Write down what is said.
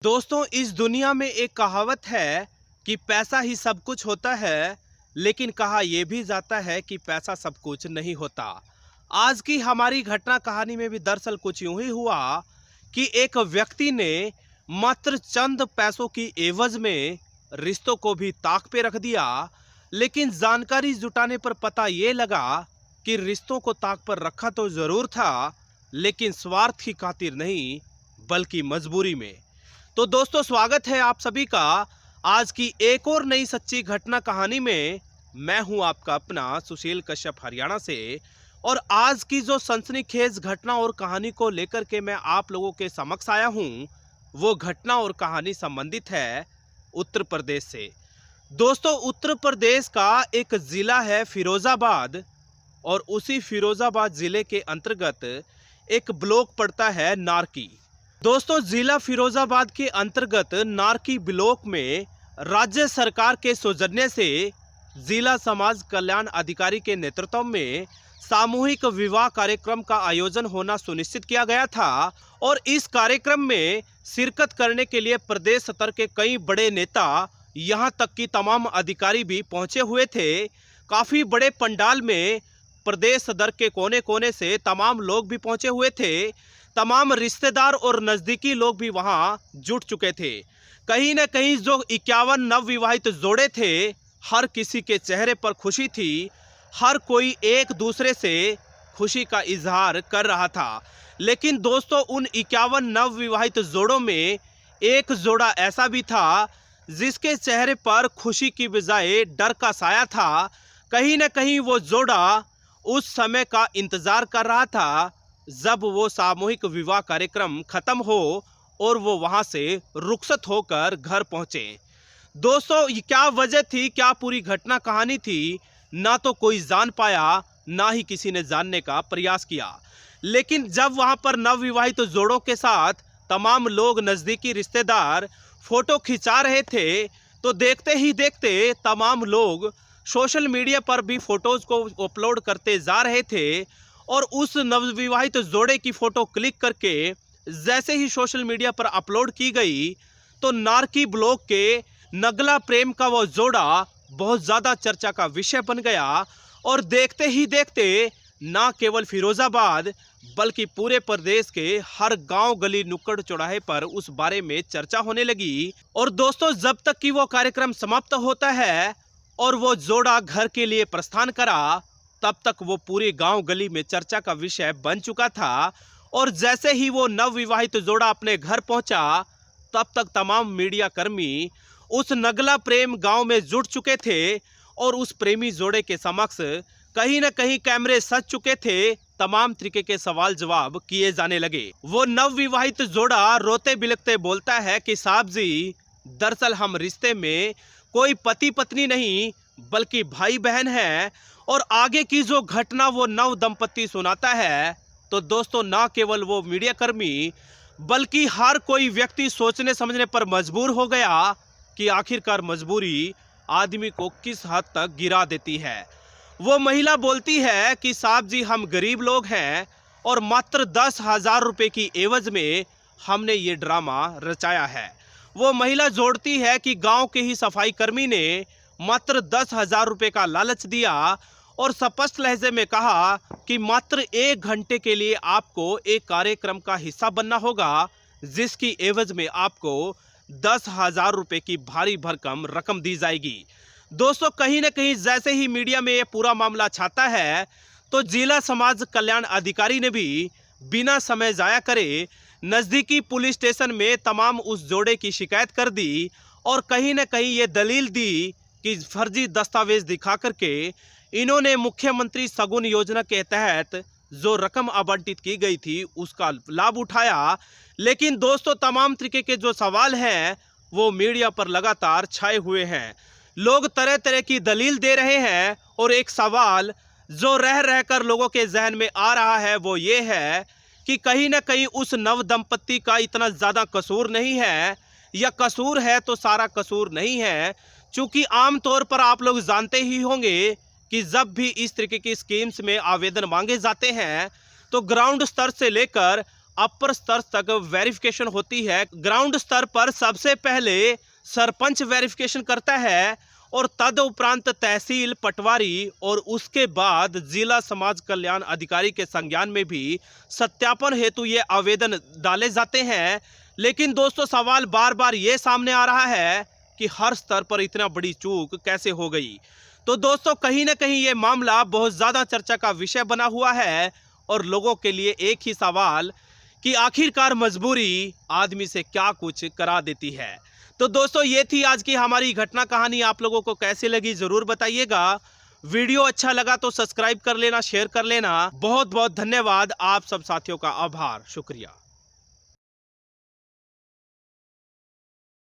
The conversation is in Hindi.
दोस्तों, इस दुनिया में एक कहावत है कि पैसा ही सब कुछ होता है, लेकिन कहा यह भी जाता है कि पैसा सब कुछ नहीं होता। आज की हमारी घटना कहानी में भी दरअसल कुछ यूं ही हुआ कि एक व्यक्ति ने मात्र चंद पैसों की एवज में रिश्तों को भी ताक पे रख दिया। लेकिन जानकारी जुटाने पर पता ये लगा कि रिश्तों को ताक पर रखा तो जरूर था, लेकिन स्वार्थ की खातिर नहीं, बल्कि मजबूरी में। तो दोस्तों, स्वागत है आप सभी का आज की एक और नई सच्ची घटना कहानी में। मैं हूं आपका अपना सुशील कश्यप हरियाणा से। और आज की जो सनसनीखेज घटना और कहानी को लेकर के मैं आप लोगों के समक्ष आया हूं, वो घटना और कहानी संबंधित है उत्तर प्रदेश से। दोस्तों, उत्तर प्रदेश का एक जिला है फिरोजाबाद, और उसी फिरोजाबाद जिले के अंतर्गत एक ब्लॉक पड़ता है नारकी। दोस्तों, जिला फिरोजाबाद के अंतर्गत नारकी ब्लॉक में राज्य सरकार के सौजन्य से जिला समाज कल्याण अधिकारी के नेतृत्व में सामूहिक विवाह कार्यक्रम का आयोजन होना सुनिश्चित किया गया था। और इस कार्यक्रम में शिरकत करने के लिए प्रदेश स्तर के कई बड़े नेता, यहां तक कि तमाम अधिकारी भी पहुंचे हुए थे। काफी बड़े पंडाल में प्रदेश सदर के कोने कोने से तमाम लोग भी पहुंचे हुए थे। तमाम रिश्तेदार और नज़दीकी लोग भी वहां जुट चुके थे। कहीं न कहीं जो 51 नवविवाहित जोड़े थे, हर किसी के चेहरे पर खुशी थी। हर कोई एक दूसरे से खुशी का इजहार कर रहा था। लेकिन दोस्तों, उन 51 नवविवाहित जोड़ों में एक जोड़ा ऐसा भी था जिसके चेहरे पर खुशी की बजाय डर का साया था। कहीं न कहीं वो जोड़ा उस समय का इंतजार कर रहा था जब वो सामूहिक विवाह कार्यक्रम खत्म हो और वो वहां से रुखसत होकर घर पहुंचे। दोस्तों, ये क्या वजह थी, क्या पूरी घटना कहानी थी, ना तो कोई जान पाया, ना ही किसी ने जानने का प्रयास किया। लेकिन जब वहां पर नवविवाहित जोड़ों के साथ तमाम लोग, नजदीकी रिश्तेदार फोटो खिंचा रहे थे, तो देखते ही देखते तमाम लोग सोशल मीडिया पर भी फोटोज को अपलोड करते जा रहे थे। और उस नवविवाहित जोड़े की फोटो क्लिक करके जैसे ही सोशल मीडिया पर अपलोड की गई, तो नारकी ब्लॉक के नगला प्रेम का वो जोड़ा बहुत ज़्यादा चर्चा का विषय बन गया। और देखते ही देखते ना केवल फिरोजाबाद बल्कि पूरे प्रदेश के हर गांव, गली, नुक्कड़, चौराहे पर उस बारे में चर्चा होने लगी। और दोस्तों, जब तक कि वो कार्यक्रम समाप्त होता है और वो जोड़ा घर के लिए प्रस्थान करा, तब तक वो पूरे गांव गली में चर्चा का विषय बन चुका था। और जैसे ही वो नवविवाहित जोड़ा अपने घर पहुंचा, तब तक तमाम मीडिया कर्मी उस नगला प्रेम गांव में जुट चुके थे। और उस प्रेमी जोड़े के समक्ष कहीं न कहीं कैमरे सज चुके थे। तमाम तरीके के सवाल जवाब किए जाने लगे। वो नवविवाहित जोड़ा रोते बिलखते बोलता है कि साहब जी, दरअसल हम रिश्ते में कोई पति पत्नी नहीं बल्कि भाई बहन है। और आगे की जो घटना वो नव दंपति सुनाता है, तो दोस्तों, ना केवल वो मीडिया कर्मी बल्कि हर कोई व्यक्ति सोचने समझने पर मजबूर हो गया कि आखिरकार मजबूरी आदमी को किस हद तक गिरा देती है। वो महिला बोलती है कि साहब जी, हम गरीब लोग हैं और मात्र 10,000 रुपये की एवज में हमने ये ड्रामा रचाया है। वो महिला जोड़ती है कि गांव के ही सफाई कर्मी ने मात्र 10,000 रुपये का लालच दिया और स्पष्ट लहजे में कहा कि मात्र 1 घंटे के लिए आपको एक कार्यक्रम का हिस्सा बनना होगा, जिसकी एवज में आपको 10,000 रुपये की भारी भरकम रकम दी जाएगी। दोस्तों, कहीं न कहीं जैसे ही मीडिया में ये पूरा मामला छाता है, तो जिला समाज कल्याण अधिकारी ने भी बिना समय जाया करे नज़दीकी पुलिस स्टेशन में तमाम उस जोड़े की शिकायत कर दी। और कहीं न कहीं ये दलील दी कि फर्जी दस्तावेज दिखा करके इन्होंने मुख्यमंत्री शगुन योजना के तहत जो रकम आवंटित की गई थी उसका लाभ उठाया। लेकिन दोस्तों, तमाम तरीके के जो सवाल हैं वो मीडिया पर लगातार छाए हुए हैं। लोग तरह तरह की दलील दे रहे हैं। और एक सवाल जो रह रहकर लोगों के जहन में आ रहा है वो ये है कि कहीं ना कहीं उस नव दंपत्ति का इतना ज़्यादा कसूर नहीं है, या कसूर है तो सारा कसूर नहीं है। चूँकि आमतौर पर आप लोग जानते ही होंगे कि जब भी इस तरीके की स्कीम्स में आवेदन मांगे जाते हैं, तो ग्राउंड स्तर से लेकर अपर स्तर तक वेरिफिकेशन होती है। ग्राउंड स्तर पर सबसे पहले सरपंच वेरिफिकेशन करता है और तदुपरांत तहसील, पटवारी और उसके बाद जिला समाज कल्याण अधिकारी के संज्ञान में भी सत्यापन हेतु ये आवेदन डाले जाते हैं। लेकिन दोस्तों सवाल बार बार ये सामने आ रहा है कि हर स्तर पर इतना बड़ी चूक कैसे हो गई। तो दोस्तों कहीं ना कहीं ये मामला बहुत ज्यादा चर्चा का विषय बना हुआ है और लोगों के लिए एक ही सवाल कि आखिरकार मजबूरी आदमी से क्या कुछ करा देती है। तो दोस्तों ये थी आज की हमारी घटना कहानी। आप लोगों को कैसे लगी जरूर बताइएगा। वीडियो अच्छा लगा तो सब्सक्राइब कर लेना, शेयर कर लेना। बहुत बहुत धन्यवाद। आप सब साथियों का आभार, शुक्रिया।